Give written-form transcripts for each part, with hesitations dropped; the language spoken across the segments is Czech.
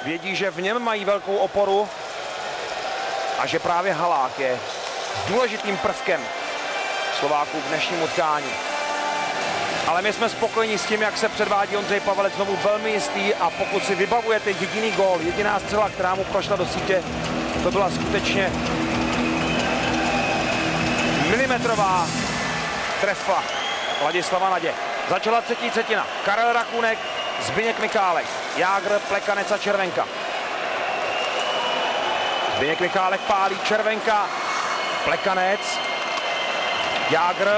Vědí, že v něm mají velkou oporu a že právě Halák je důležitým prvkem Slováků v dnešním utkání. Ale my jsme spokojeni s tím, jak se předvádí Ondřej Pavelec, znovu velmi jistý, a pokud si vybavujete jediný gól, jediná střela, která mu prošla do sítě, to byla skutečně milimetrová trefa Ladislava Nadě. Začala třetí třetina. Karel Rakunek, Zbyněk Michálek, Jágr, Plekanec a Červenka. Zbyněk Michálek pálí, Červenka, Plekanec, Jágr.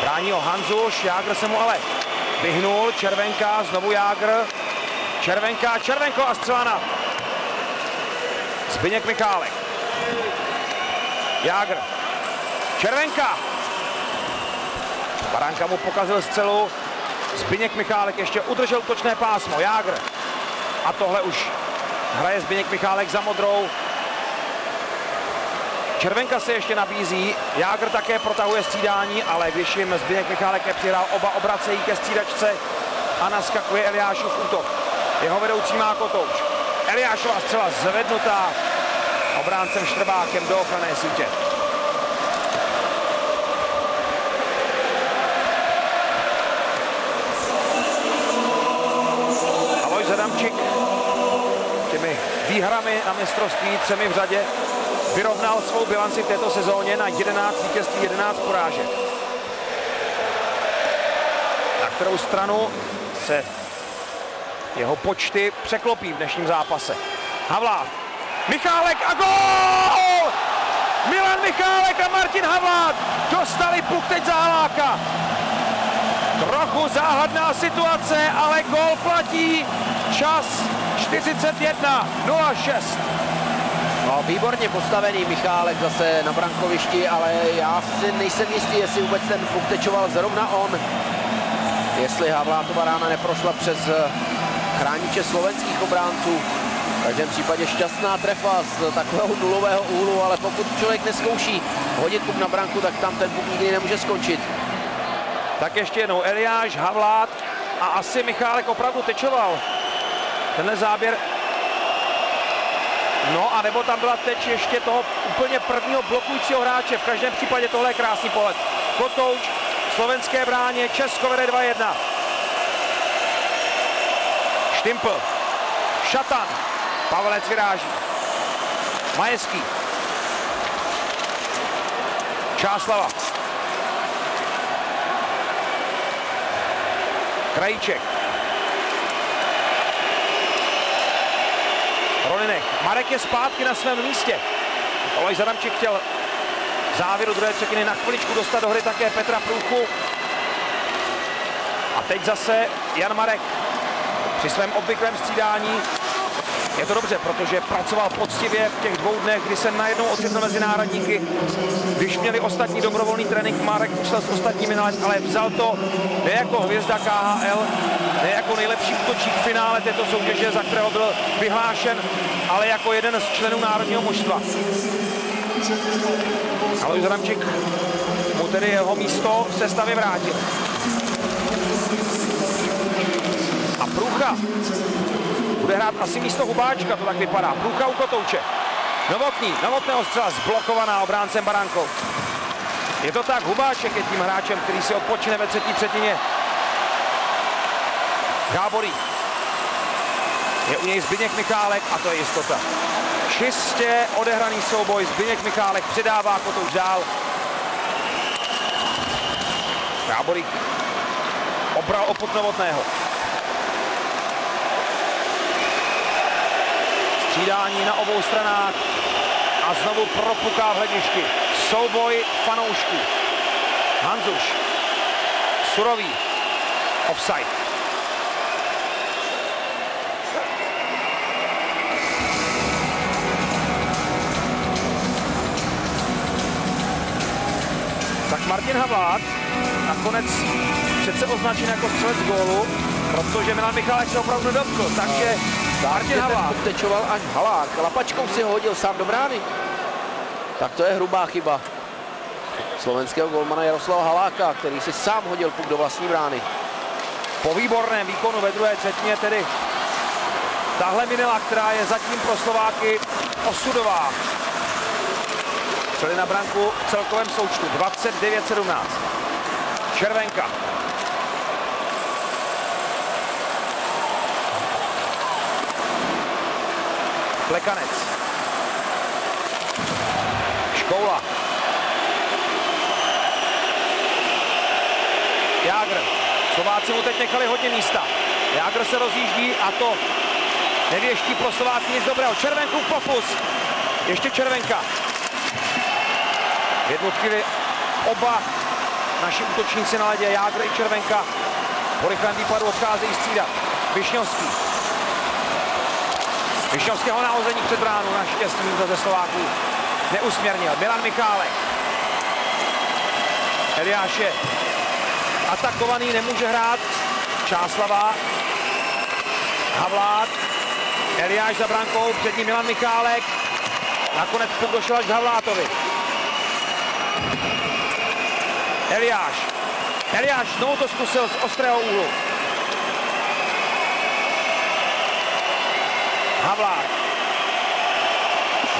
Brání ho Hanzuš, Jágr se mu ale vyhnul, Červenka, znovu Jágr. Červenka, Červenko a střela na Zbyněk Michálek. Jágr, Červenka. Baránka mu pokazil střelu. Zbyněk Michálek ještě udržel útočné pásmo. Jágr. A tohle už hraje Zbyněk Michálek za modrou. Červenka se ještě nabízí. Jágr také protahuje střídání, ale když jim Zbyněk Michálek nepřihrál, oba obracejí ke střídačce a naskakuje Eliášův útok. Jeho vedoucí má kotouč. Eliášova střela zvednutá obráncem Štrbákem do ochranné sítě. Alojz Adamčík těmi výhrami na mistrovství 3 v řadě vyrovnal svou bilanci v této sezóně na 11 vítězství, 11 porážek. Na kterou stranu se jeho počty překlopí v dnešním zápase. Havlát, Michálek a gól! Milan Michálek a Martin Havlát dostali puk teď za Haláka. Trochu záhadná situace, ale gól platí. Čas 41:06. No, výborně postavený Michálek zase na brankovišti, ale já si nejsem jistý, jestli vůbec ten puk tečoval zrovna on. Jestli Havlátova rána neprošla přes chrániče slovenských obránců. V každém případě šťastná trefa z takového nulového úhlu, ale pokud člověk neskouší hodit puk na branku, tak tam ten puk nikdy nemůže skončit. Tak ještě jednou Eliáš, Havlát a asi Michálek opravdu tečoval. Tenhle záběr. No a nebo tam byla teč ještě toho úplně prvního blokujícího hráče. V každém případě tohle je krásný pohled. Kotouč, slovenské bráně, Česko vede 2-1. Štimpl, Šatan, Pavelec vyráží. Majeský. Čáslava. Krajíček. Rolinek. Marek je zpátky na svém místě. Alojz Adamčík chtěl v závěru druhé třetiny na chviličku dostat do hry také Petra Průchu. A teď zase Jan Marek při svém obvyklém střídání. Je to dobře, protože pracoval poctivě v těch 2 dnech, kdy se najednou ocitl mezi náhradníky. Když měli ostatní dobrovolný trénink, Marek musel s ostatními nalézt, ale vzal to ne jako hvězda KHL, ne jako nejlepší útočník v finále této soutěže, za kterého byl vyhlášen, ale jako jeden z členů národního mužstva. Alojz Adamčík mu tedy jeho místo v sestavě vrátil. A Průcha bude hrát asi místo Hubáčka, to tak vypadá. Průcha u Kotouče. Novotný, Novotného střela zblokovaná obráncem Baránkou. Je to tak, Hubáček je tím hráčem, který si odpočine ve třetí třetině. Gáborík. Je u něj Zbyněk Michálek a to je jistota. Čistě odehraný souboj, Zbyněk Michálek přidává Kotouč dál. Gáborík obral oput Novotného. Střídání na obou stranách a znovu propuká v hledišti. Souboj fanoušků. Hanzuš. Surový. Offside. Tak Martin Havlát nakonec přece označen jako střelec gólu, protože Milan Michálek se opravdu dotkl, takže Martin Havlát. Tečoval až Halák, lapačkou si ho hodil sám do brány. Tak to je hrubá chyba slovenského golmana Jaroslava Haláka, který si sám hodil puk do vlastní brány. Po výborném výkonu ve druhé třetině tedy tahle minela, která je zatím pro Slováky osudová. Střely na branku v celkovém součtu 29-17. Červenka. Plekanec. Škoula. Jágr. Slováci mu teď nechali hodně místa. Jágr se rozjíždí a to nevěští pro Slováky nic dobrého. Červenku v pokus. Ještě Červenka. V jednu chvíli oba naši útočníci na ledě, Jágr i Červenka, po rychlém výpadu odcházejí střídat. Višňovský. Višňovského nahození před bránu, naštěstí nikdo ze Slováků neusměrnil. Milan Michálek. Eliáš je atakovaný, nemůže hrát. Čáslava. Havlát. Eliáš za brankou, před ním Milan Michálek. Nakonec puk došel až k Havlátovi. Eliáš znovu to zkusil z ostrého úhlu. Havlát.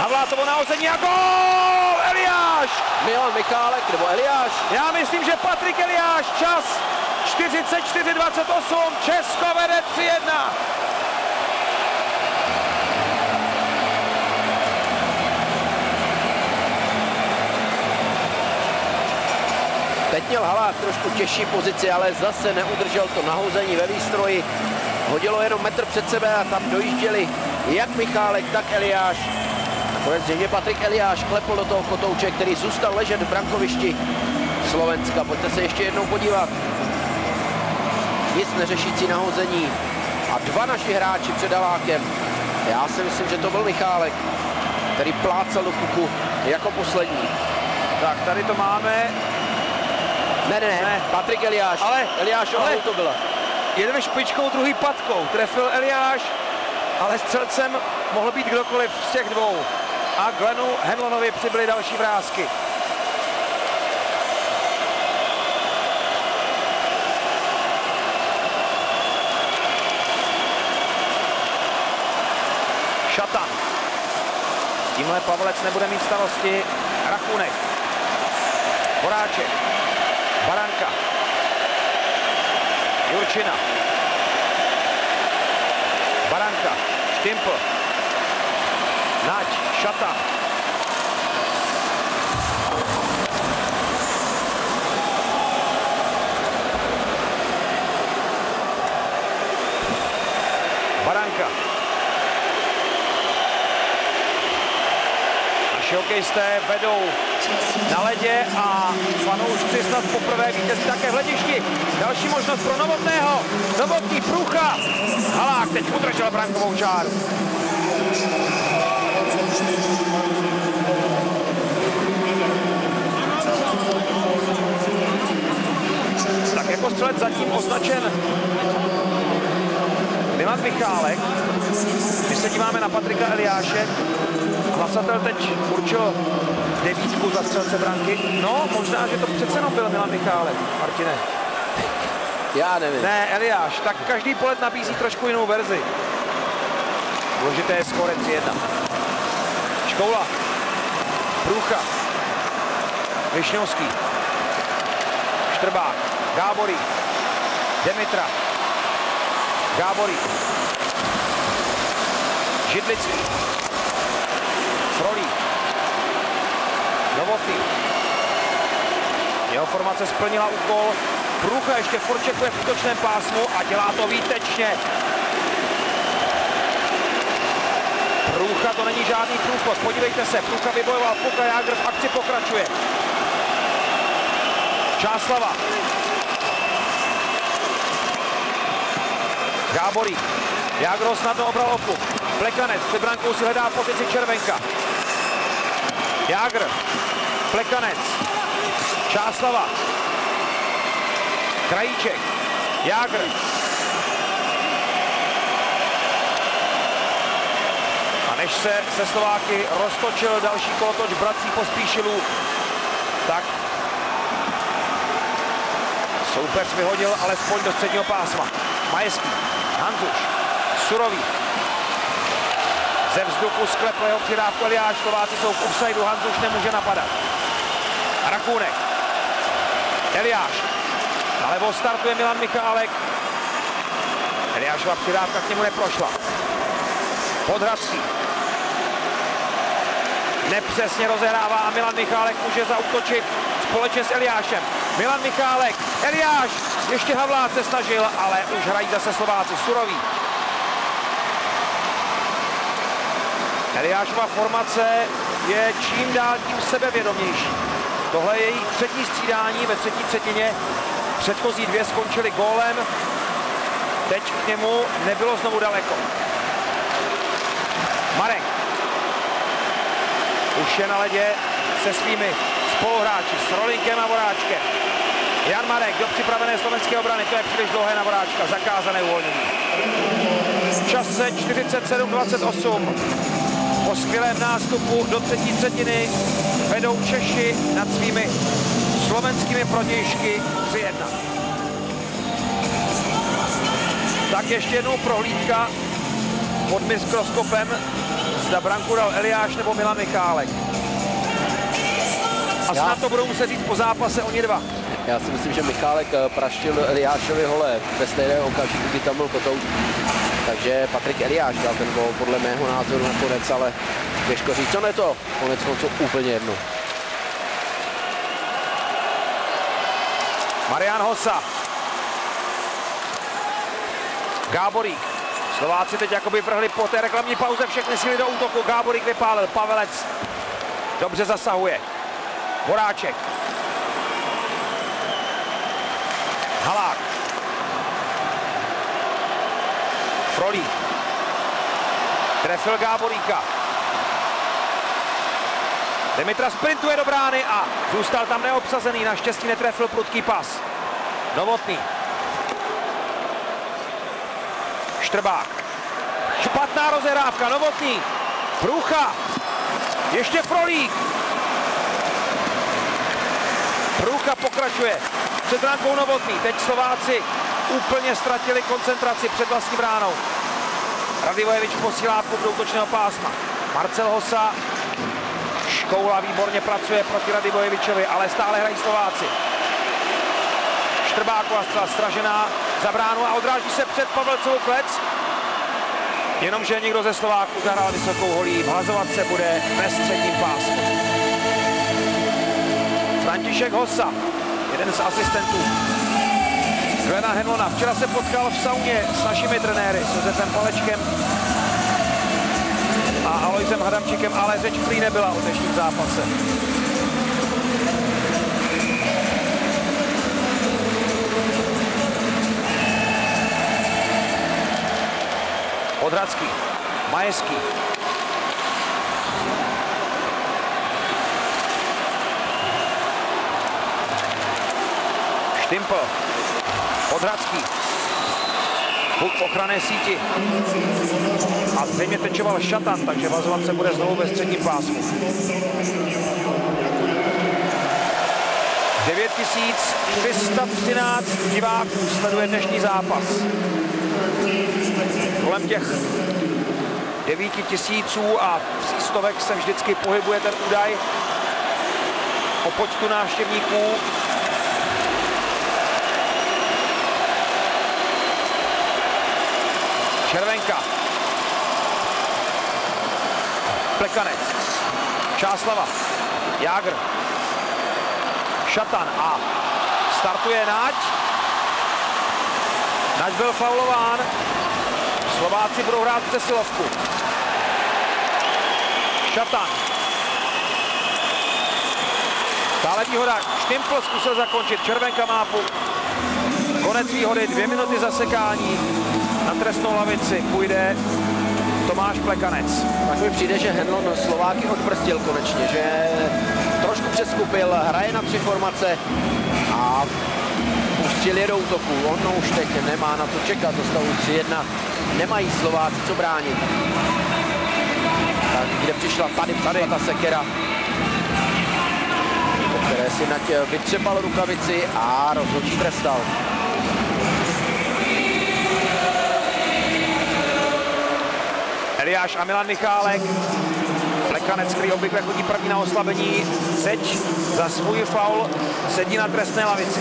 Havlátovo nahození a gól! Eliáš! Milan Michálek nebo Eliáš? Já myslím, že Patrik Eliáš, čas 44:28, Česko vede 3-1. Teď měl Havlát trošku těžší pozici, ale zase neudržel to nahození ve výstroji. Hodilo jenom metr před sebe a tam dojížděli jak Michálek, tak Eliáš. Nakonec zřejmě Patrik Eliáš klepl do toho kotouče, který zůstal ležet v brankovišti Slovenska. Pojďte se ještě jednou podívat. Nic neřešící nahození a dva naši hráči před Halákem. Já si myslím, že to byl Michálek, který plácal do puku jako poslední. Tak tady to máme. Ne, Patrik Eliáš. Ale to byla. Jeden špičkou, druhý patkou. Trefil Eliáš, ale střelcem mohl být kdokoliv z těch dvou. A Glenu Hanlonovi přibyly další vrásky. Šatan. Tímhle Pavlec nebude mít starosti. Rachunek. Horáček. Baranka. Jurčina. Baranka. Štimpl. Nať. Šatan. Baranka. Naši hokejisté vedou na ledě a fanoušci snad poprvé vítězí také v hledišti. Další možnost pro Novotného. Novotný průcha. Halák teď udržel brankovou čáru. Tak jako střelec zatím označen Milan Michálek. Když se díváme na Patrika Eliáše, hlasatel teď určil 9 za střelce branky. No, možná, že to přece jenom byl Milan Michálek, Martine. Já nevím. Ne, Eliáš, tak každý polet nabízí trošku jinou verzi. Důležité je skóre 3-1. Škoula. Průcha. Višňovský. Štrbák. Gáborík. Demitra. Gáborík. Židlický. Frolík. Novotný. Jeho formace splnila úkol. Průcha ještě forčekuje v útočném pásmu a dělá to výtečně. Průcha, to není žádný průchod. Podívejte se, Průcha vybojoval puk a Jágr v akci pokračuje. Čáslava. Gáborík. Jágr ho snadno obral o puk. Plekanec před brankou si hledá pozici Červenka. Jágr. Plekanec. Čáslava. Krajíček. Jágr. A než se Slováky roztočil další kolotoč bratří Pospíšilů, tak Soupeř vyhodil alespoň do středního pásma. Majeský, Hanzuš, Surový. Ze vzduchu sklepl jeho přidávku Eliáš, Slováci jsou v offsideu, Hanzuš nemůže napadat. Rakůnek. Eliáš. Nalevo startuje Milan Michálek. Eliášova přidávka k němu neprošla. Podhradský. Nepřesně rozehrává a Milan Michálek může zaútočit společně s Eliášem. Milan Michálek, Eliáš, ještě Havlát se snažil, ale už hrají zase Slováci. Surový. Eliášova formace je čím dál tím sebevědomější. Tohle je její třetí střídání ve třetí třetině. Předchozí dvě skončily gólem. Teď k němu nebylo znovu daleko. Marek. Už je na ledě se svými spoluhráči, s Rolinkem a Voráčkem. Jan Marek do připravené slovenské obrany, to je příliš dlouhé na Voráčka, zakázané uvolnění. V čase 47:28. Po skvělém nástupu do třetí třetiny vedou Češi nad svými slovenskými protějšky 3-1. Tak ještě jednou prohlídka pod mikroskopem, zda branku dal Eliáš nebo Milan Michálek. A snad to budou muset říct po zápase oni dva. Já si myslím, že Michálek praštil Eliášovi hole ve stejné okamžiku, kdy tam byl Kotout. Takže Patrik Eliáš dal ten gól podle mého názoru nakonec, ale těžko říct, co ne to. Konec konců úplně jedno. Marian Hossa. Gáborík. Slováci teď jakoby vrhli po té reklamní pauze všechny síly do útoku. Gáborík vypálil, Pavelec dobře zasahuje. Voráček. Halák. Frolík. Trefil Gáboríka. Demitra sprintuje do brány a zůstal tam neobsazený. Naštěstí netrefil prudký pas. Novotný. Štrbák. Špatná rozehrávka. Novotný. Průcha. Ještě Frolík. Průcha pokračuje. Před brankou Novotný. Teď Slováci úplně ztratili koncentraci před vlastní bránou. Radivojevič posílá puk do útočného pásma. Marcel Hossa. Škoula výborně pracuje proti Radivojevičovi, ale stále hrají Slováci. Štrbáková střela stražená za bránu a odráží se před Pavelcovou klec. Jenomže někdo ze Slováků zahrál vysokou holí. Vhazovat se bude ve středním pásmu. František Hossa, jeden z asistentů Glena Henlona. Včera se potkal v sauně s našimi trenéry, s Josefem Palečkem a Alojzem Hadamčíkem, ale řeč prý nebyla o dnešním zápase. Podhradský, Majeský. Štimpl, Podhradský. Puk v ochranné síti. A zřejmě tečoval Šatan, takže vazovat se bude znovu ve středním pásmu. 9313 diváků sleduje dnešní zápas. Kolem těch 9000 a 300 se vždycky pohybuje ten údaj o počtu návštěvníků. Červenka. Plekanec. Čáslava. Jágr. Šatan a startuje Naď. Naď byl faulován. Slováci budou hrát přesilovku. Šatan. Stále výhoda. Štimpl zkusil zakončit. Červenka má puk. Konec výhody. 2 minuty zasekání. Na trestnou lavici půjde Tomáš Plekanec. Tak mi přijde, že Henlon Slováky odprstil konečně, že trošku přeskupil, hraje na 3 formace a pustil je do útoku. On už teď nemá na to čekat, do stavu 3-1. Nemají Slováci co bránit. Tak kde přišla? Tady ta sekera. které si Nať vytřepal rukavici a rozhodčí trestal. Eliáš a Milan Michálek. Plekanec, který obvykle chodí první na oslabení, teď za svůj faul sedí na trestné lavici.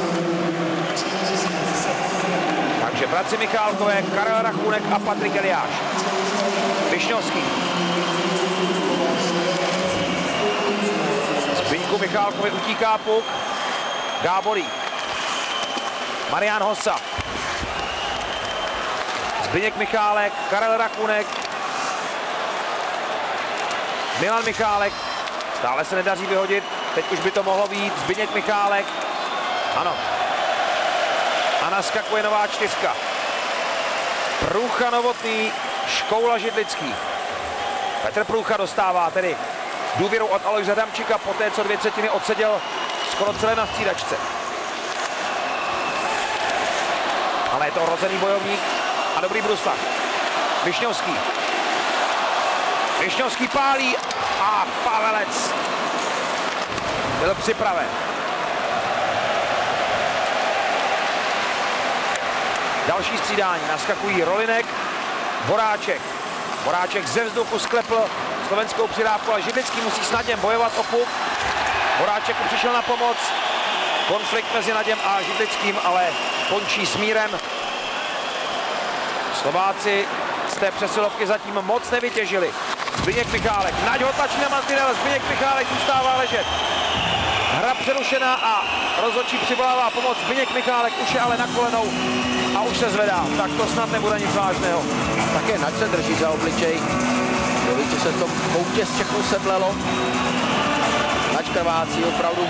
Takže bratři Michálkové, Karel Rachůnek a Patrik Eliáš. Višňovský. Zbyňku Michálkovi utíká puk. Gáborík. Marián Hossa. Zbyněk Michálek, Karel Rachůnek. Milan Michálek. Stále se nedaří vyhodit. Teď už by to mohlo být. Zbyněk Michálek. Ano. A naskakuje nová čtyřka. Průcha Novotný, Škoula Židlický. Petr Průcha dostává tedy důvěru od Alojze Adamčíka poté, co 2/3 odseděl skoro celé na střídačce. Ale je to rozený bojovník a dobrý bruslař. Višňovský. Višňovský pálí a Pavelec byl připraven. Další střídání, naskakují Rolinek, Horáček. Horáček ze vzduchu sklepl slovenskou přidávku, ale Židlický musí s Naděm bojovat o puk. Horáček přišel na pomoc. Konflikt mezi Naděm a Židlickým, ale končí smírem. Slováci z té přesilovky zatím moc nevytěžili. Zbyněk Michálek, Naď ho tlačí na mantinel, Zbyněk Michálek zůstává ležet. Hra přerušená a rozhodčí přivolává pomoc. Zbyněk Michálek už je ale na kolenou a už se zvedá. Tak to snad nebude nic vážného. Také Naď se drží za obličej. Víte, se to koutě z Čechů sedlelo. Naď krvácí opravdu.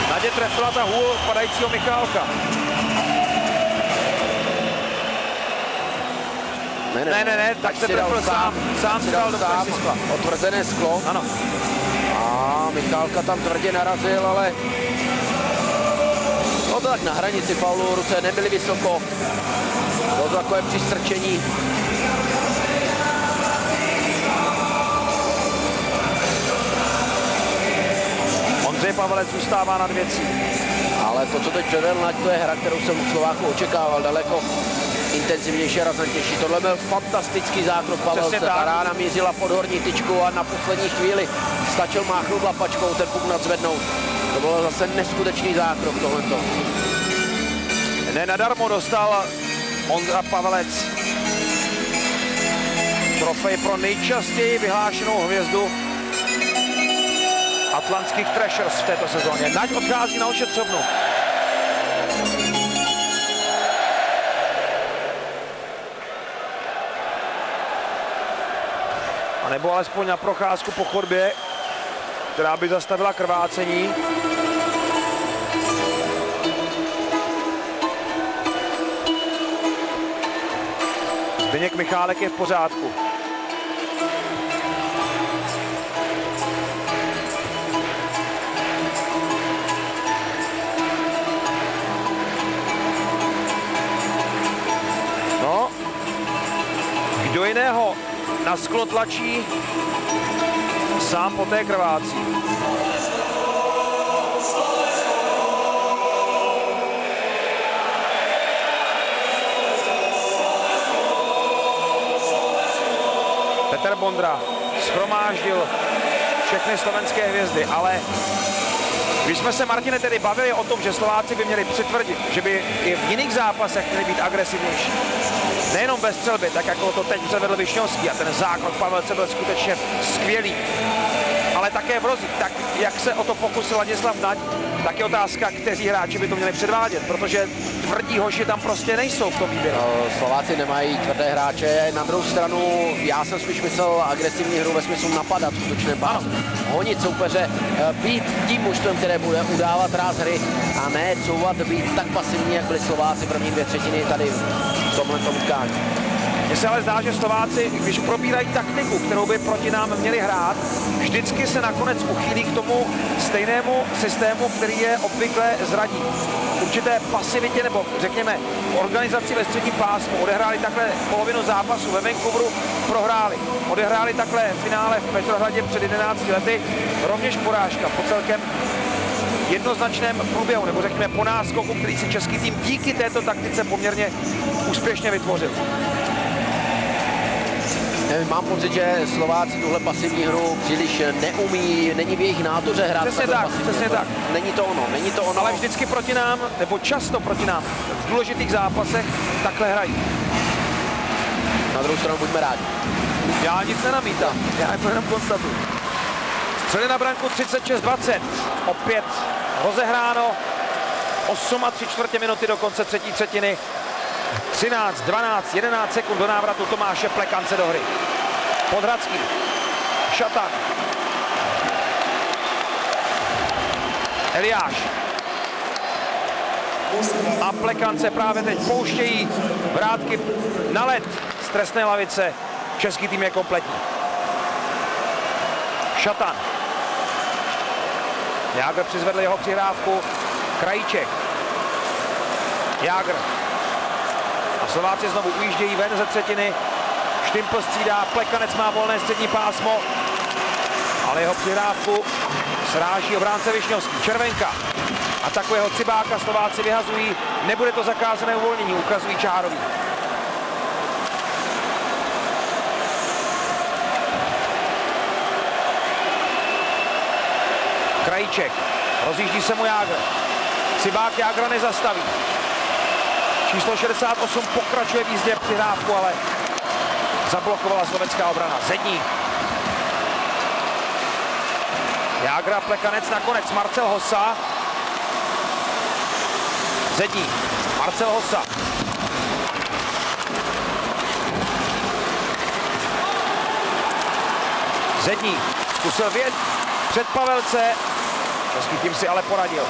Nadě trefila ta hůl padajícího Michálka. Ne, tak se trefil sám si dal do skla. Otvrzené sklo. Ano. A Michálka tam tvrdě narazil, ale no to tak na hranici faulu, ruce nebyly vysoko. Bylo to takové přistrčení. Ondřej Pavelec zůstává nad věcí. Ale to, co teď předvedl Naď, to je hra, kterou jsem od Slováku očekával. Daleko intenzivnější a razantnější. Tohle byl fantastický zákrok Pavelce. Ta rána mířila pod horní tyčku a na poslední chvíli stačil máchnout lapačkou, ten puk nadzvednout. To bylo zase neskutečný zákrok tohleto. Nenadarmo dostal Ondra Pavelec trofej pro nejčastěji vyhlášenou hvězdu atlantských Thrashers v této sezóně. Naď odchází na ošetřovnu. A nebo alespoň na procházku po chodbě, která by zastavila krvácení. Zbyněk Michálek je v pořádku. No, kdo jiného na sklo tlačí, sám poté krvácí. Petr Bondra shromáždil všechny slovenské hvězdy, ale když jsme se, Martine, tedy bavili o tom, že Slováci by měli přitvrdit, že by i v jiných zápasech měli být agresivnější, nejenom ve střelbě, tak jako to teď předvedl Višňovský, a ten zákrok Pavelce byl skutečně skvělý, ale také v rozích. Tak jak se o to pokusil Ladislav Naď, tak je otázka, kteří hráči by to měli předvádět, protože tvrdí hoši tam prostě nejsou v tom výběru. Slováci nemají tvrdé hráče, na druhou stranu já jsem spíš myslel agresivní hru ve smyslu napadat v skutečném pásu. Honit soupeře, být tím mužstvem, které bude udávat ráz hry a ne couvat, být tak pasivní, jak byli Slováci první 2/3 tady v tomhle utkání. Mně se ale zdá, že Slováci, když probírají taktiku, kterou by proti nám měli hrát, vždycky se nakonec uchýlí k tomu stejnému systému, který je obvykle zradí. určité pasivitě nebo řekněme organizaci ve středním pásmu. Odehráli takhle polovinu zápasu ve Vancouveru, prohráli. Odehráli takhle finále v Petrohradě před 11 lety, rovněž porážka po celkem jednoznačném průběhu, nebo řekněme po náskoku, který si český tým díky této taktice poměrně úspěšně vytvořil. Mám pocit, že Slováci tuhle pasivní hru příliš neumí, není v jejich nátuře hrát. Přesně tak. Není to ono. Ale vždycky proti nám, nebo často proti nám, v důležitých zápasech takhle hrají. Na druhou stranu buďme rádi. Já nic nenamítám, já to jenom konstatuju. Střely na branku 36-20, opět rozehráno, 8,75 minuty do konce třetí třetiny. 13, 12, 11 sekund do návratu Tomáše Plekance do hry. Podhradský, Šatan, Eliáš a Plekance právě teď pouštějí vrátky na led z trestné lavice. Český tým je kompletní. Šatan. Jágr přizvedl jeho přihrávku. Krajíček. Jágr. A Slováci znovu ujíždějí ven ze třetiny. Štimpl střídá, Plekanec má volné střední pásmo, ale jeho přihrávku sráží obránce Višňovský. Červenka. A takového Cibáka Slováci vyhazují. Nebude to zakázané uvolnění, ukazují Čárový. Krajíček. Rozjíždí se mu Jágr. Cibák Jágra nezastaví. Číslo 68 pokračuje v jízdě přihrávku, ale zablokovala slovenská obrana. Zedník. Jágra, Plekanec, nakonec Marcel Hossa. Zedník. Marcel Hossa. Zedník. Zkusil vět před Pavelce. Český tým si ale poradil.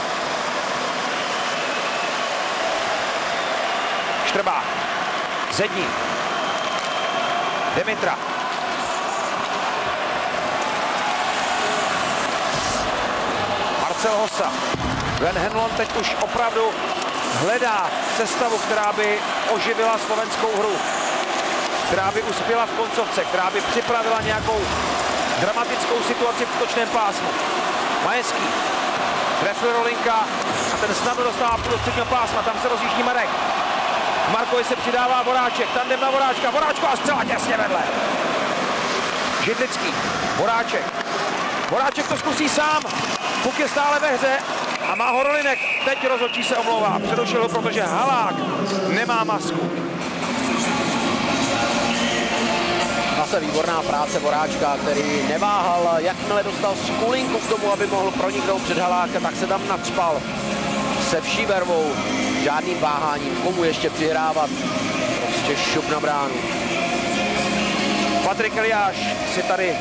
Štrbák. Zedník. Demitra. Marcel Hossa. Glenn Henlon teď už opravdu hledá sestavu, která by oživila slovenskou hru. Která by uspěla v koncovce, která by připravila nějakou dramatickou situaci v útočném pásmu. Majeský. Trefil Rolinka a ten snadno dostává do středního pásma, tam se rozjíždí Marek. Markovi se přidává Voráček, tandem na Voráčka, Voráčko a střela těsně vedle. Židlický, Voráček. Voráček to zkusí sám, puk je stále ve hře a má ho Rolinek. Teď rozhodčí se omlouvá, předušil ho, protože Halák nemá masku. Zase výborná práce Voráčka, který neváhal, jakmile dostal skulinku k tomu, aby mohl proniknout před Haláka, tak se tam nadspal se vší vervou, žádným váháním, komu ještě přihrávat, prostě šup na bránu. Patrik Eliáš si tady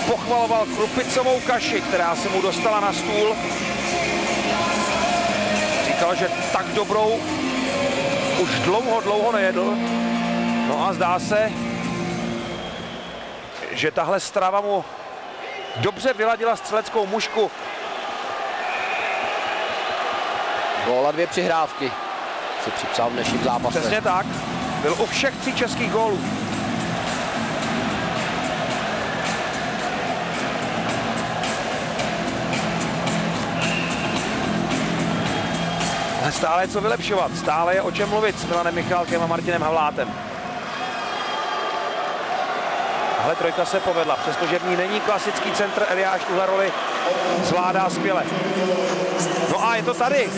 pochvaloval krupicovou kaši, která se mu dostala na stůl. Říkal, že tak dobrou už dlouho nejedl. No a zdá se, že tahle strava mu dobře vyladila střeleckou mušku. Gól a 2 přihrávky si připsal v dnešním zápase. Přesně tak. Byl u všech 3 českých gólů. Stále je co vylepšovat, stále je o čem mluvit s Milanem Michálkem a Martinem Havlátem. Tahle trojka se povedla, přestože v ní není klasický centr, Eliáš tuhle roli zvládá skvěle. No a je to tady.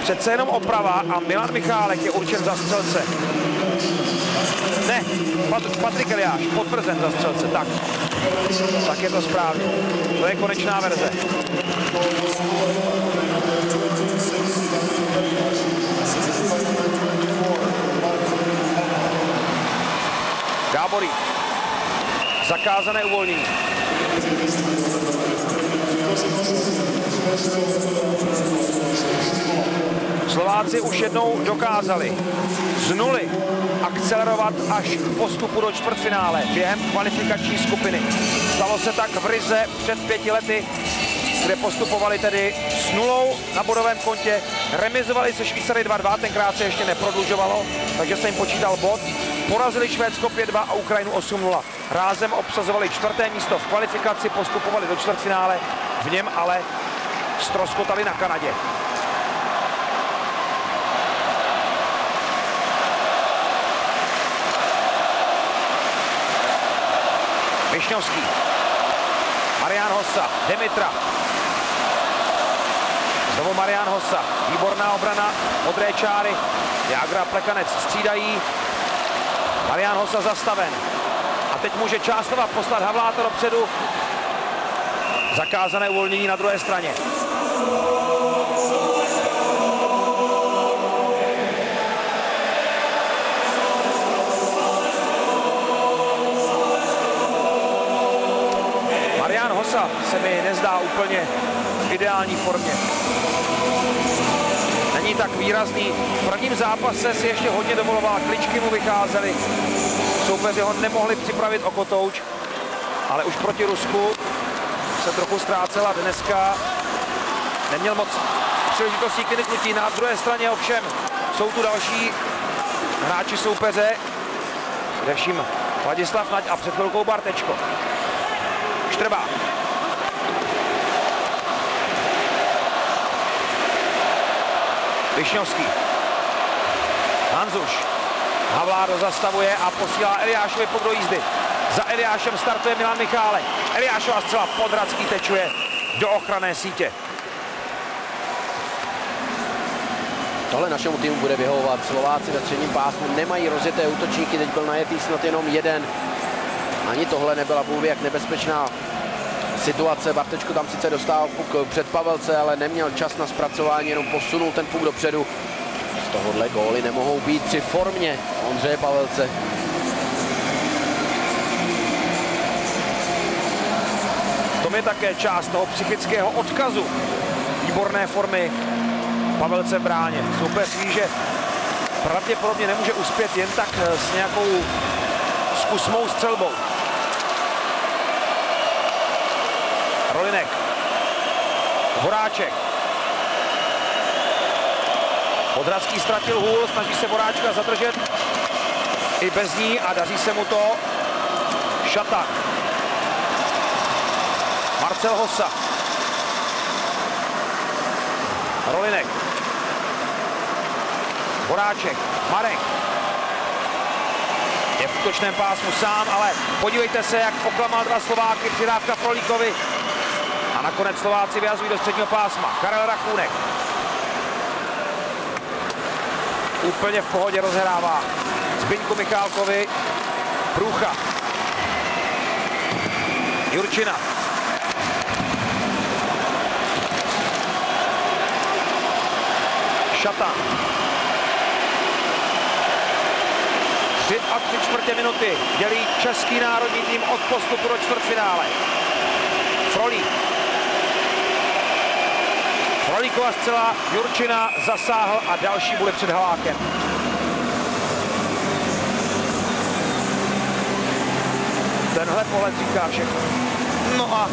Přece jenom oprava a Milan Michálek je určen za střelce. Ne, Patrik Eliáš, potvrzen za střelce, tak. Tak je to správně. To je konečná verze. Gáborík. Zakázané uvolnění. Slováci už jednou dokázali z nuly akcelerovat až k postupu do čtvrtfinále během kvalifikační skupiny. Stalo se tak v Rize před 5 lety. kde postupovali tedy s 0 na bodovém kontě, remizovali se Švýcary 2-2, tenkrát se ještě neprodlužovalo, takže se jim počítal bod. Porazili Švédsko 5-2 a Ukrajinu 8-0. Rázem obsazovali 4. místo v kvalifikaci, postupovali do čtvrtfinále, v něm ale ztroskotali na Kanadě. Višňovský, Marián Hossa, Demitra. Znovu Marián Hossa, výborná obrana, modré čáry, Jágra a Plekanec střídají. Marián Hossa zastaven. A teď může Čáslova poslat Havláta dopředu. Zakázané uvolnění na druhé straně. Marián Hossa se mi nezdá úplně v ideální formě. Není tak výrazný. V prvním zápase si ještě hodně dovoloval, kličky mu vycházely. Soupeři ho nemohli připravit o kotouč, ale už proti Rusku se trochu ztrácela. Dneska neměl moc příležitostí k vynutí. Na druhé straně ovšem jsou tu další hráči soupeře, především Ladislav Naď a před chvilkou Bartečko. Štrbák. Višňovský. Hanzuš. Havládo zastavuje a posílá Eliášovi pod do jízdy. Za Eliášem startuje Milan Michálek. Eliášova střela, Podradský tečuje do ochranné sítě. Tohle našemu týmu bude vyhovovat. Slováci ve středním pásmu nemají rozjeté útočníky, teď byl najetý snad jenom jeden. Ani tohle nebyla bůhvěk nebezpečná situace. Bartečko tam sice dostal puk před Pavelce, ale neměl čas na zpracování, jenom posunul ten puk dopředu. Z tohohle góly nemohou být při formě Ondřeje Pavelce. V tom je také část toho psychického odkazu výborné formy Pavelce v bráně. Soupeř ví, že pravděpodobně nemůže uspět jen tak s nějakou zkusmou střelbou. Rolinek. Horáček. Podradský ztratil hůl, snaží se Horáčka zadržet i bez ní a daří se mu to. Šatan. Marcel Hossa. Rolinek. Horáček. Marek. Je v útočném pásmu sám, ale podívejte se, jak oklamal dva Slováky, přidávka Frolíkovi. A nakonec Slováci vyhazují do středního pásma. Karel Rachůnek. Úplně v pohodě rozhrává Zbyňku Michálkovi. Průcha. Jurčina. Šatan. 3 3/4 minuty dělí český národní tým od postupu do čtvrtfinále. Frolík. Frolíkova střela, Jurčina zasáhl a další bude před Halákem. Tenhle pohled říká všechno. No a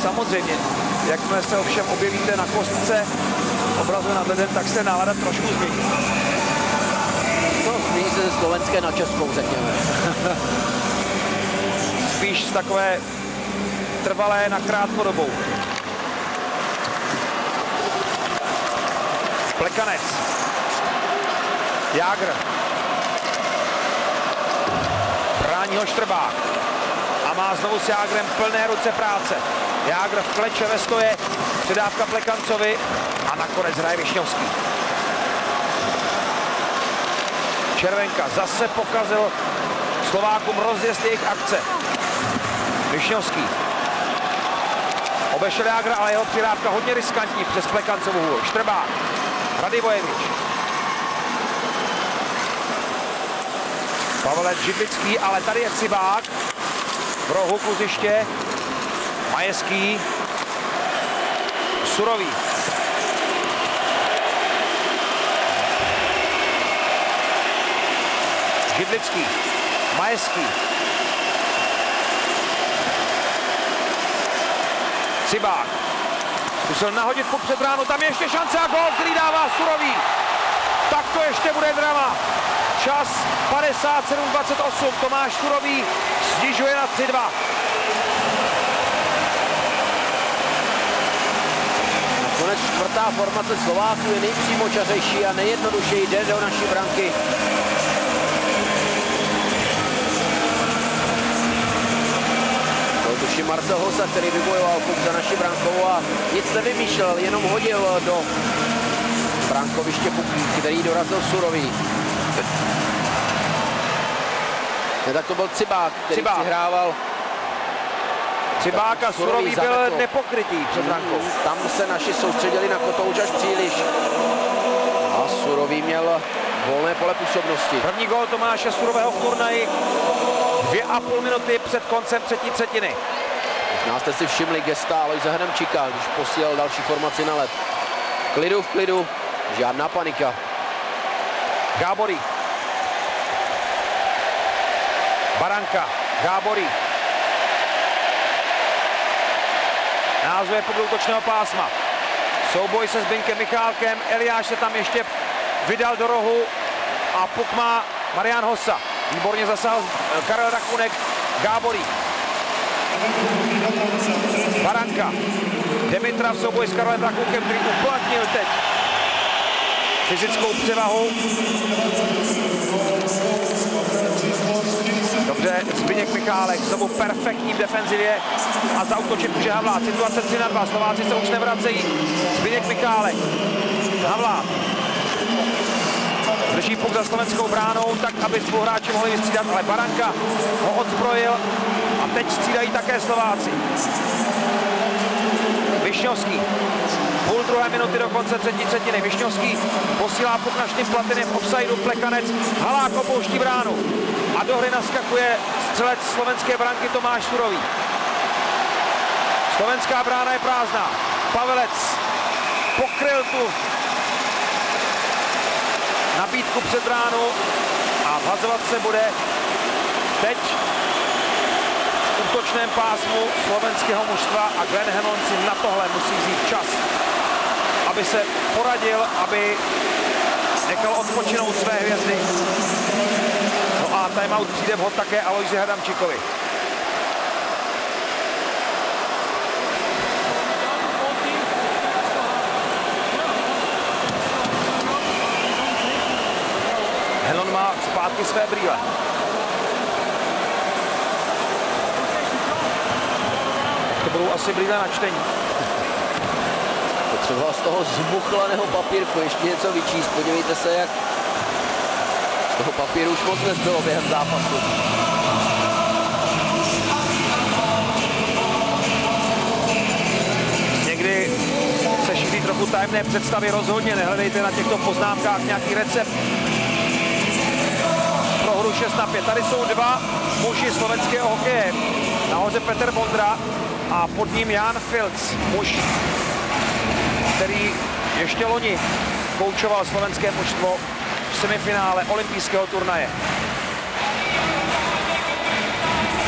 samozřejmě, jakmile se ovšem objevíte na kostce obrazu nad ledem, tak se nálada trošku změní. No, změní se ze slovenské na českou, řekněme. Spíš z takové trvalé na krátkodobou. Plekanec. Jágr. Brání ho Štrbák. A má znovu s Jágrem plné ruce práce. Jágr v kleče ve stoje. Předávka Plekancovi. A nakonec hraje Višňovský. Červenka zase pokazil Slovákům rozjezd jejich akce. Višňovský. Obešel Jágra, ale jeho přidávka hodně riskantní přes Plekancovu hůl. Štrbák. Radivojevič. Pavelec Židlický, ale tady je Cibák. V rohu kluziště. Majeský. Surový. Židlický. Majeský. Cibák. Musel nahodit puk před bránu, tam je ještě šance a gól, který dává Surový. Tak to ještě bude drama. Čas 57:28, Tomáš Surový snižuje na 3:2. Nakonec čtvrtá formace Slováků je nejpřímočařejší a nejjednodušeji jde do naší branky. Byl tuším Marcel Hosa, který vybojoval puk za naši brankou a nic nevymýšlel, jenom hodil do brankoviště puk, který dorazil Surový. Tak to byl Cibák, který přihrával. Cibák a Surový byl nepokrytý před brankou. Tam se naši soustředili na kotouč až příliš. A Surový měl volné pole působnosti. První gól Tomáše Surového v turnaji 2,5 minuty před koncem třetí třetiny. Možná jste si všimli gesta Alojze Hadamčíka, když posílal další formaci na led. V klidu, žádná panika. Gáborík. Baranka, Gáborík. Názvuje pod útočného pásma. Souboj se Zbyňkem Michálkem, Eliáš se tam ještě vydal do rohu a puk má Marián Hossa. Výborně zasáhl Karel Rakunek, Gáborík. Baranka. Demitra v souboji s Karlem Rakunkem, který uplatnil teď fyzickou převahu. Dobře, Zbyněk Michálek znovu perfektní v defenzivě a zaútočit může Havlát. Situace 3:2, Slováci se už nevracejí. Zbyněk Michálek, Havlát. Drží puk za slovenskou bránou, tak aby spoluhráči mohli vystřídat, ale Baranka ho odzbrojil a teď střídají také Slováci. Višňovský. Půl druhé minuty do konce třetí třetiny. Višňovský posílá puk na Štimplatiny v offsideu, Plekanec. Halák opouští bránu. A do hry naskakuje střelec slovenské branky Tomáš Surový. Slovenská brána je prázdná. Pavelec pokryl tu nabídku před bránu a vhazovat se bude teď v útočném pásmu slovenského mužstva a Glenn Hammond si na tohle musí vzít čas, aby se poradil, aby nechal odpočinout své hvězdy. No a timeout přijde vhod také Alojzi Hadamčíkovi. Helon má zpátky své brýle. To budou asi brýle na čtení. Potřeboval z toho zbuchlaného papírku ještě něco vyčíst. Podívejte se, jak z toho papíru už moc nezbylo během zápasu. Někdy se šíří trochu tajemné představy, rozhodně nehledejte na těchto poznámkách nějaký recept pro hru 6:5. Tady jsou dva muži slovenského hokeje. Nahoře Petr Bondra a pod ním Jan Filc, muž, který ještě loni koučoval slovenské mužstvo v semifinále olympijského turnaje.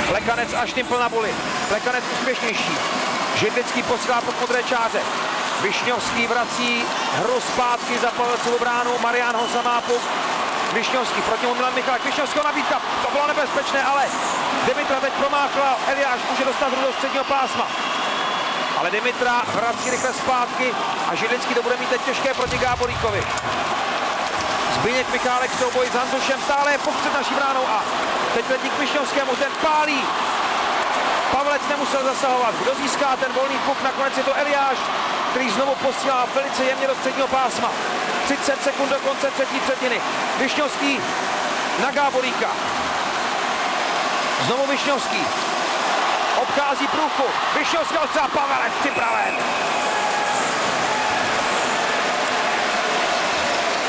Plekanec a Štimpl na buli. Plekanec úspěšnější. Židlický posílá pod modré čáře. Višňovský vrací hru zpátky za Pavelcovu bránu. Marián Hosa má puk. Višňovský, proti mu Milan Michalek. Višňovského nabídka, to bylo nebezpečné, ale Demitra teď promáchla. Eliáš může dostat hru do středního pásma. Ale Demitra vrací rychle zpátky a Židlický to bude mít teď těžké proti Gáboríkovi. Zbyněk Michálek v souboji s Hanzušem, stále je puk před naší bránou a teď letí k Višňovskému, ten pálí. Pavlec nemusel zasahovat. Kdo získá ten volný puk? Nakonec je to Eliáš, který znovu posílá velice jemně do středního pásma. 30 sekund do konce třetí třetiny. Višňovský na Gáboríka. Znovu Višňovský. Obchází průchod. Višňovský odstřel, Pavelec připraven.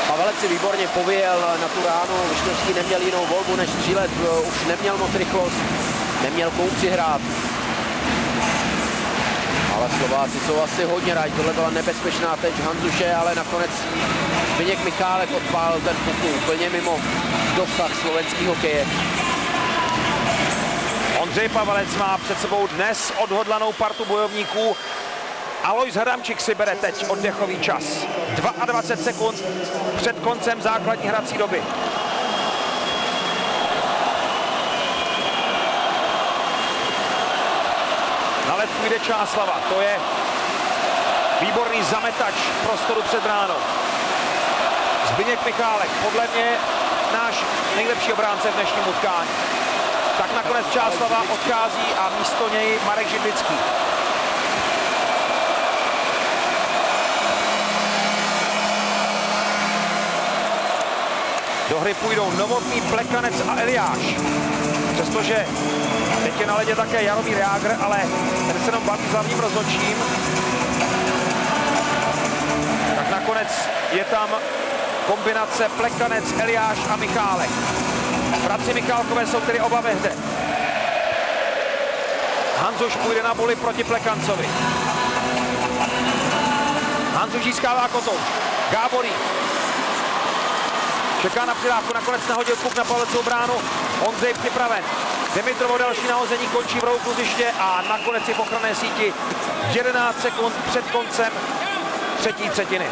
Pavelec si výborně pověl na tu ránu. Višňovský neměl jinou volbu než střílet. Už neměl moc rychlost. Neměl komu přihrát. Ale Slováci jsou asi hodně rádi. Tohle byla nebezpečná teď Hanzuše, ale nakonec Zbyněk Michálek odpálil ten puk úplně mimo dosah slovenský hokeje. Ondřej Pavelec má před sebou dnes odhodlanou partu bojovníků Alois Hadamčík si bere teď oddechový čas. 22 sekund před koncem základní hrací doby. Na led půjde Čáslava, to je výborný zametač prostoru před bránou. Zbyněk Michálek, podle mě náš nejlepší obránce v dnešním utkání. Tak nakonec Čáslava odchází a místo něj Marek Židlický. Do hry půjdou Novotný, Plekanec a Eliáš. Přestože teď je na ledě také Jaromír Jágr, ale ten se jenom baví s hlavním rozhodčím. Tak nakonec je tam kombinace Plekanec, Eliáš a Michálek. Bratři Michálkové jsou tedy oba ve hře. Hanzuš půjde na buli proti Plekancovi. Hanzuš získává kotouč. Gáborík čeká na přidávku, nakonec nahodil puk na Pavlecovou bránu. Ondřej připraven. Dimitrovo další nahození končí v rohu kluziště a nakonec je v ochranné síti 11 sekund před koncem třetí třetiny.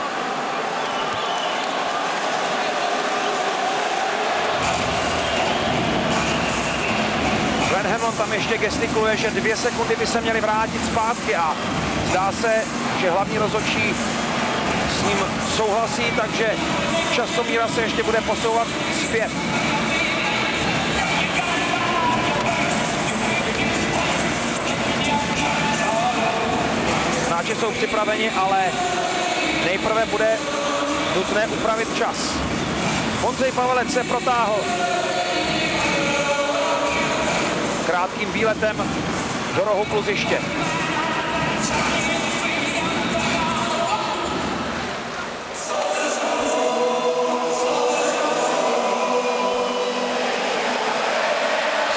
Glenn Hamlin tam ještě gestikuluje, že 2 sekundy by se měly vrátit zpátky a zdá se, že hlavní rozhodčí s ním souhlasí, takže časomíra se ještě bude posouvat zpět. Hráči jsou připraveni, ale nejprve bude nutné upravit čas. Ondřej Pavelec se protáhl krátkým výletem do rohu kluziště.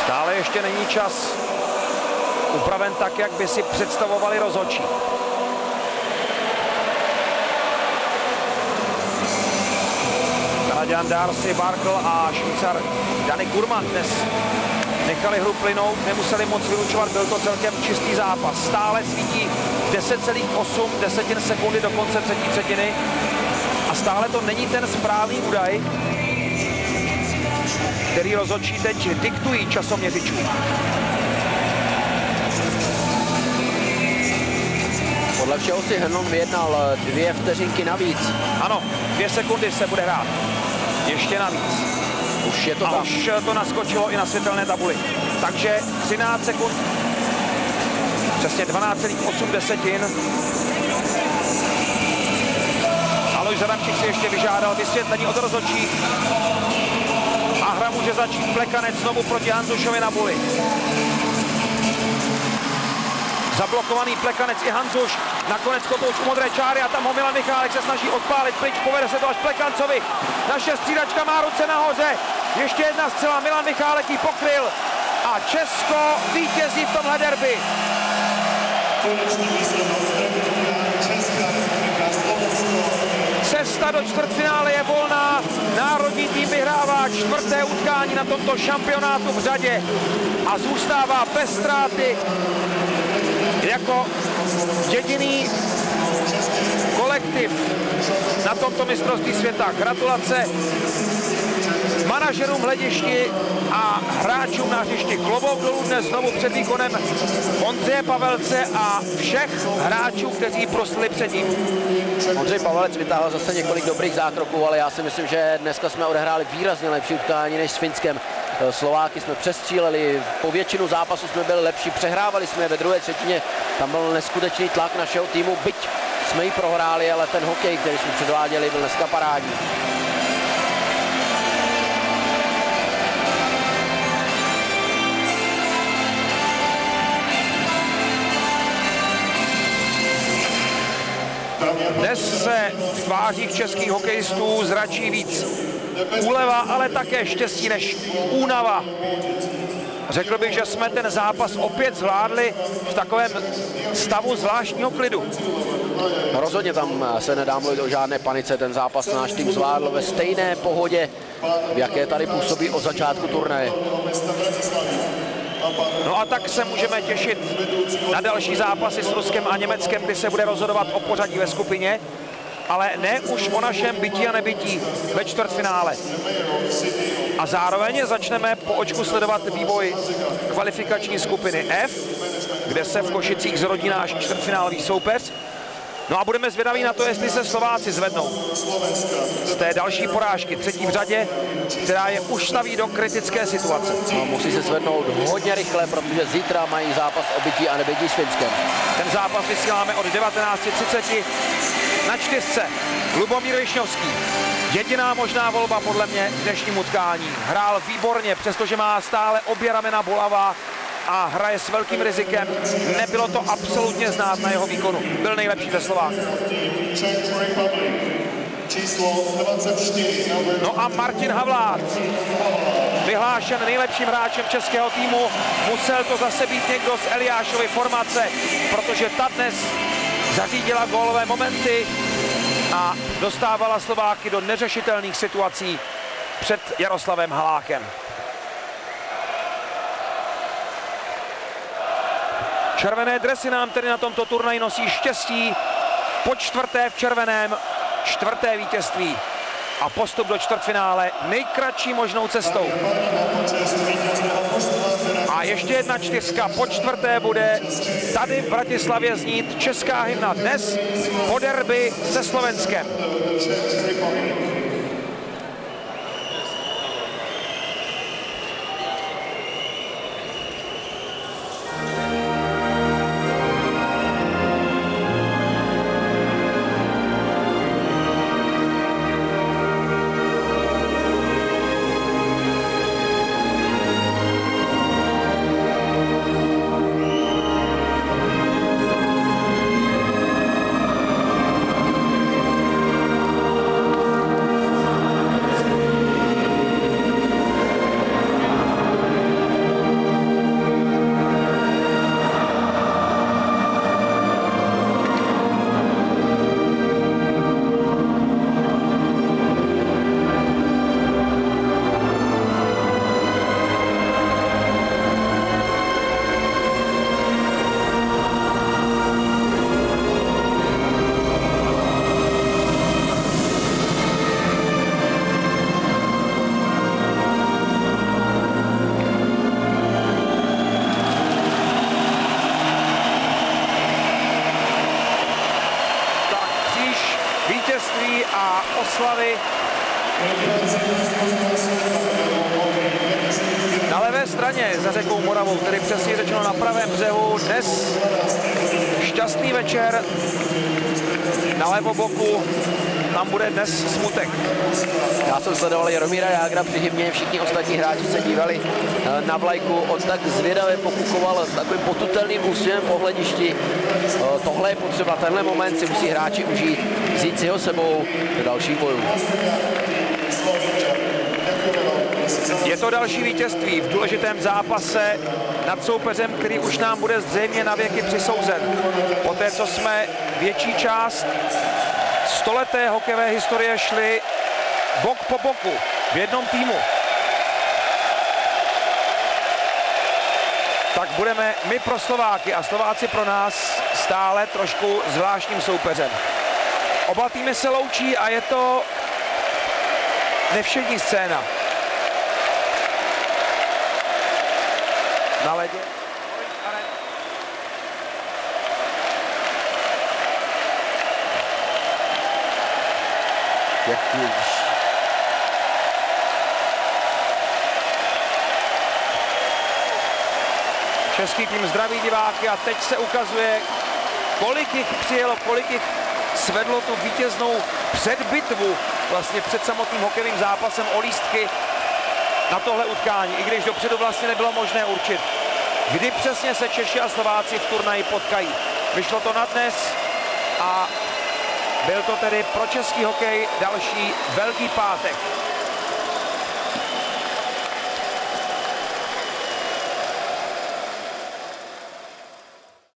Stále ještě není čas upraven tak, jak by si představovali rozhodčí. Kanaďan Darcy Barkl a Švýcar Danik Gurman dnes nechali hru plynout, nemuseli moc vylučovat, byl to celkem čistý zápas. Stále svítí 10,8 sekundy do konce třetí třetiny a stále to není ten správný údaj, který rozhodčí teď diktují časoměřičům. Podle všeho si Henlon vyjednal 2 vteřinky navíc. Ano, 2 sekundy se bude hrát. Ještě navíc. Už je to a tam. už to naskočilo i na světelné tabuli. Takže 13 sekund, přesně 12,8. Alois Hadamčík si ještě vyžádal vysvětlení od rozhodčích. A hra může začít. Plekanec znovu proti Hanzušovi na buli. Zablokovaný Plekanec i Hanzuš. Nakonec kotouč u modré čáry a tam ho Milan Michálek se snaží odpálit pryč. Povede se to až Plekancovi. Naše střídačka má ruce nahoře. Ještě jedna střela. Milan Michálek ji pokryl. A Česko vítězí v tomhle derby. Cesta do čtvrtfinále je volná. Národní tým vyhrává 4. utkání na tomto šampionátu v řadě a zůstává bez ztráty jako jediný kolektiv na tomto mistrovství světa. Gratulace manažerům hledišti a hráčům na hřišti. Klobouk dolů dnes znovu před výkonem Ondřeje Pavelce a všech hráčů, kteří proslili předtím. Ondřej Pavelec vytáhl zase několik dobrých zákroků, ale já si myslím, že dneska jsme odehráli výrazně lepší utkání než s Finskem. Slováky jsme přestříleli, po většinu zápasu jsme byli lepší, přehrávali jsme ve druhé třetině, tam byl neskutečný tlak našeho týmu, byť jsme ji prohráli, ale ten hokej, který jsme předváděli, byl dneska parádní. Dnes se v tvářích českých hokejistů zračí víc úleva, ale také štěstí než únava. Řekl bych, že jsme ten zápas opět zvládli v takovém stavu zvláštního klidu. No rozhodně tam se nedá mluvit o žádné panice, ten zápas náš tým zvládl ve stejné pohodě, v jaké tady působí od začátku turnaje. No a tak se můžeme těšit na další zápasy s Ruskem a Německem, kdy se bude rozhodovat o pořadí ve skupině, ale ne už o našem bytí a nebytí ve čtvrtfinále. A zároveň začneme po očku sledovat vývoj kvalifikační skupiny F, kde se v Košicích zrodí náš čtvrtfinálový soupeř. No a budeme zvědaví na to, jestli se Slováci zvednou z té další porážky, třetí v řadě, která je už staví do kritické situace. No, musí se zvednout hodně rychle, protože zítra mají zápas o bytí a nebytí s Finskem. Ten zápas vysíláme od 19:30 na 4. Lubomír Višňovský. Jediná možná volba podle mě v dnešním utkání. Hrál výborně, přestože má stále obě ramena bolavá a hraje s velkým rizikem. Nebylo to absolutně znát na jeho výkonu. Byl nejlepší ze Slováků. No a Martin Havlát, vyhlášen nejlepším hráčem českého týmu, musel to zase být někdo z Eliášovy formace, protože ta dnes zařídila gólové momenty a dostávala Slováky do neřešitelných situací před Jaroslavem Halákem. Červené dresy nám tedy na tomto turnaji nosí štěstí. Po čtvrté v červeném, čtvrté vítězství a postup do čtvrtfinále nejkratší možnou cestou. A ještě jedna 4. Po čtvrté bude tady v Bratislavě znít česká hymna dnes po derby se Slovenskem. A oslavy na levé straně za řekou Moravou, tedy přesně řečeno na pravém břehu. Dnes šťastný večer, na levoboku tam bude dnes smutek. Já jsem sledoval Jaromíra Jágra při hymně, všichni ostatní hráči se dívali na vlajku, on tak zvědavě pokukoval s takovým potutelným úsměvem po hledišti. Tohle je potřeba, tenhle moment si musí hráči užít, vzít si ho sebou do dalších bojů. Je to další vítězství v důležitém zápase nad soupeřem, který už nám bude zřejmě na věky přisouzen. Poté, co jsme větší část stoleté hokejové historie šli bok po boku v jednom týmu, tak budeme my pro Slováky a Slováci pro nás stále trošku zvláštním soupeřem. Oba týmy se loučí a je to nevšední scéna. Na ledě. Český tým zdraví diváky a teď se ukazuje, kolik jich přijelo, kolik jich svedlo tu vítěznou předbitvu vlastně před samotným hokejovým zápasem o lístky na tohle utkání, i když dopředu vlastně nebylo možné určit, kdy přesně se Češi a Slováci v turnaji potkají. Vyšlo to na dnes a byl to tedy pro český hokej další velký pátek.